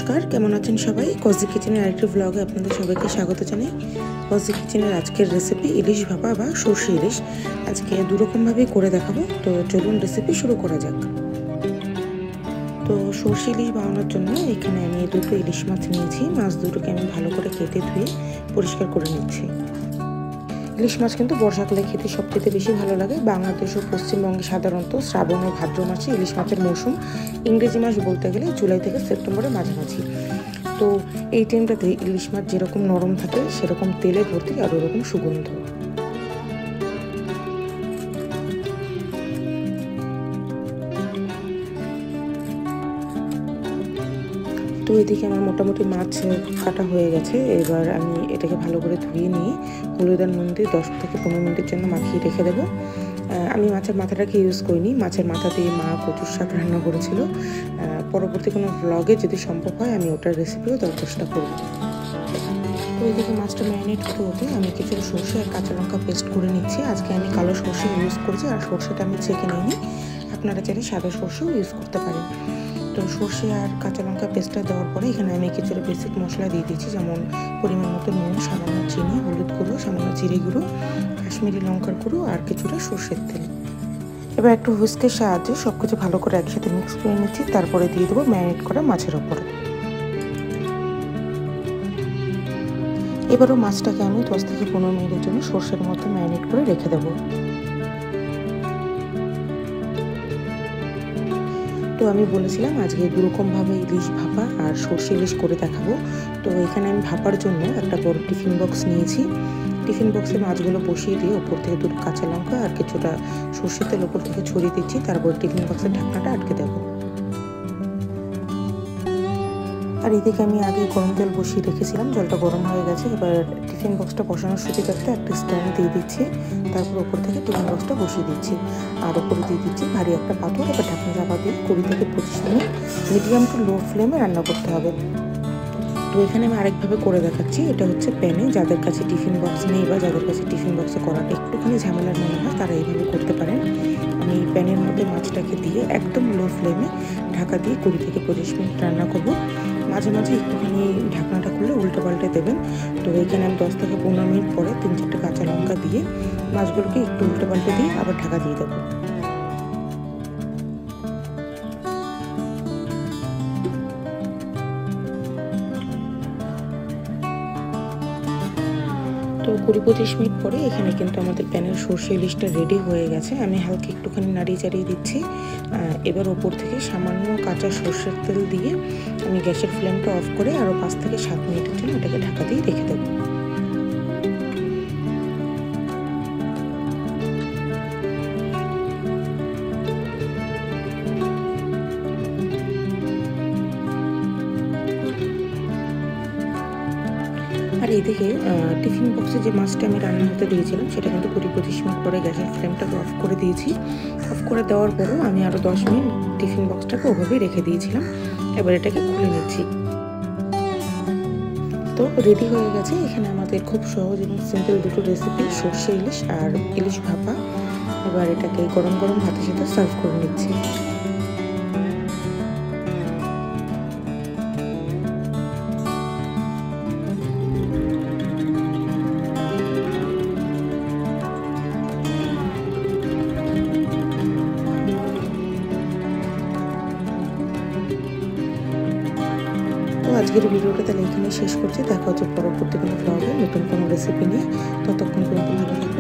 নমস্কার, কেমন আছেন সবাই? কজি কিচেনের আরেকটি ব্লগে আপনাদের সবাইকে স্বাগত জানাই। কজি কিচেনের আজকের রেসিপি ইলিশ ভাপা বা সর্ষে ইলিশ। আজকে দুরকমভাবেই করে দেখাবো, তো চলুন রেসিপি শুরু করা যাক। তো সর্ষে ইলিশ বানানোর জন্য এখানে আমি দুটো ইলিশ মাছ নিয়েছি। মাছ দুটোকে আমি ভালো করে কেটে ধুয়ে পরিষ্কার করে নিচ্ছি। ইলিশ মাছ কিন্তু বর্ষাকালে খেতে সবচেয়ে বেশি ভালো লাগে। বাংলাদেশ ও পশ্চিমবঙ্গে সাধারণত শ্রাবণ ও ভাদ্র মাসে ইলিশ মাছের মৌসুম। ইংরেজি মাস বলতে গেলে জুলাই থেকে সেপ্টেম্বরের মাঝামাঝি। তো এই টাইমটাতে ইলিশ মাছ যেরকম নরম থাকে সেরকম তেলে ভর্তি আর ওরকম সুগন্ধ। তো এদিকে আমার মোটামুটি মাছ কাটা হয়ে গেছে। এবার আমি এটাকে ভালো করে ধুয়ে নিয়ে হলুদ আর নুন দিয়ে 10 থেকে 15 মিনিটের জন্য মাখিয়ে রেখে দেবো। আমি মাছের মাথাটাকে ইউজ করিনি, মাছের মাথা দিয়ে মা কচুর শাক রান্না করেছিল। পরবর্তী কোনো ব্লগে যদি সম্ভব হয় আমি ওটার রেসিপিও দেওয়ার চেষ্টা করব। তো এদিকে মাছটা ম্যারিনেট হতে হতে আমি কিছু সর্ষে আর কাঁচা লঙ্কা পেস্ট করে নিচ্ছি। আজকে আমি কালো সর্ষে ইউজ করেছি, আর সর্ষেটা আমি ছেঁকে নিইনি। আপনারা চাইলে সাদা সর্ষেও ইউজ করতে পারেন। তো সর্ষে আর কাঁচা লঙ্কা পেস্টটা দেওয়ার পরে এখানে আমি কিছুটা বেসিক মশলা দিয়ে দিচ্ছি, যেমন পরিমাণ মতো নুন, সামান্য চিনি, হলুদ গুঁড়ো, সামান্য জিরে গুঁড়ো, কাশ্মীরি লঙ্কার গুঁড়ো আর কিছুটা সর্ষের তেল। এবার একটু হুইস্কের সাহায্যে সব কিছু ভালো করে একসাথে মিক্স করে নিচ্ছি। তারপরে দিয়ে দেবো ম্যারিনেট করা মাছের ওপরে। এবারও মাছটাকে আমি 10 থেকে 15 মিনিটের জন্য সর্ষের মধ্যে ম্যারিনেট করে রেখে দেবো। তো আমি বলেছিলাম আজকে দুরকমভাবে ইলিশ ভাপা আর সর্ষে ইলিশ করে দেখাবো। তো এখানে আমি ভাপার জন্য একটা বড় টিফিন বক্স নিয়েছি। টিফিন বক্সে মাছগুলো বসিয়ে দিয়ে ওপর থেকে দুটো কাঁচা লঙ্কা আর কিছুটা সর্ষের তেল ওপর থেকে ছড়িয়ে দিচ্ছি। তারপর টিফিন বক্সের ঢাকনাটা আটকে দেবো। আর এদিকে আমি আগে গরম জল বসিয়ে রেখেছিলাম, জলটা গরম হয়ে গেছে। এবার টিফিন বক্সটা বসানোর সুবিধার্থে একটা স্ট্যান্ড দিয়ে দিচ্ছি। তারপর ওপর থেকে টিফিন বক্সটা বসিয়ে দিচ্ছি, আর ওপরে দিয়ে দিচ্ছি ভারী একটা পাথর। এবার ঢাকনা চাপা দিয়ে 20 থেকে 25 মিনিট মিডিয়াম টু লো ফ্লেমে রান্না করতে হবে। তো এখানে আমি আরেকভাবে করে দেখাচ্ছি। এটা হচ্ছে প্যানে। যাদের কাছে টিফিন বক্স নেই বা যাদের কাছে টিফিন বক্সে করাটা একটুখানি ঝামেলার মনে হয় তারা এইভাবে করতে পারেন। আমি প্যানের মধ্যে মাছটাকে দিয়ে একদম লো ফ্লেমে ঢাকা দিয়ে 20 থেকে 25 মিনিট রান্না করব। মাঝে মাঝে একটুখানি ঢাকনাটা খুলে উল্টো পাল্টে দেবেন। তো এখানে আমি 10 থেকে 15 মিনিট পরে 3-4টে কাঁচা লঙ্কা দিয়ে মাছগুলোকে একটু উল্টো পাল্টে দিয়ে আবার ঢাকা দিয়ে দেবো। তো 20-25 মিনিট পরে এখানে কিন্তু আমাদের প্যানের সর্ষে ইলিশটা রেডি হয়ে গেছে। আমি হালকা একটুখানি নাড়িয়ে চাড়িয়ে দিচ্ছি। এবার ওপর থেকে সামান্য কাঁচা সর্ষের তেল দিয়ে আমি গ্যাসের ফ্লেমটা অফ করে আরও 5 থেকে 7 মিনিটের জন্য এটাকে ঢাকা দিয়ে রেখে দেবো। আর এদিকে টিফিন বক্সে যে মাছটা আমি রান্না হতে দিয়েছিলাম সেটা কিন্তু 20-25 মিনিট পরে গ্যাসের ফ্লেমটাকে অফ করে দিয়েছি। অফ করে দেওয়ার পরও আমি আরও 10 মিনিট টিফিন বক্সটাকে ওভাবেই রেখে দিয়েছিলাম। এবার এটাকে খুলে নিচ্ছি। তো রেডি হয়ে গেছে এখানে আমাদের খুব সহজ এবং সিম্পল দুটো রেসিপি, সর্ষে ইলিশ আর ইলিশ ভাপা। এবার এটাকে গরম গরম ভাতের সাথে সার্ভ করে নিচ্ছি। তো আজকের ভিডিওটা তাহলে এখানে শেষ করছি। দেখা হচ্ছে পরবর্তী কোনো ব্লগে নতুন কোনো রেসিপি নিয়ে। ততক্ষণ পর্যন্ত ভালো থাকবেন।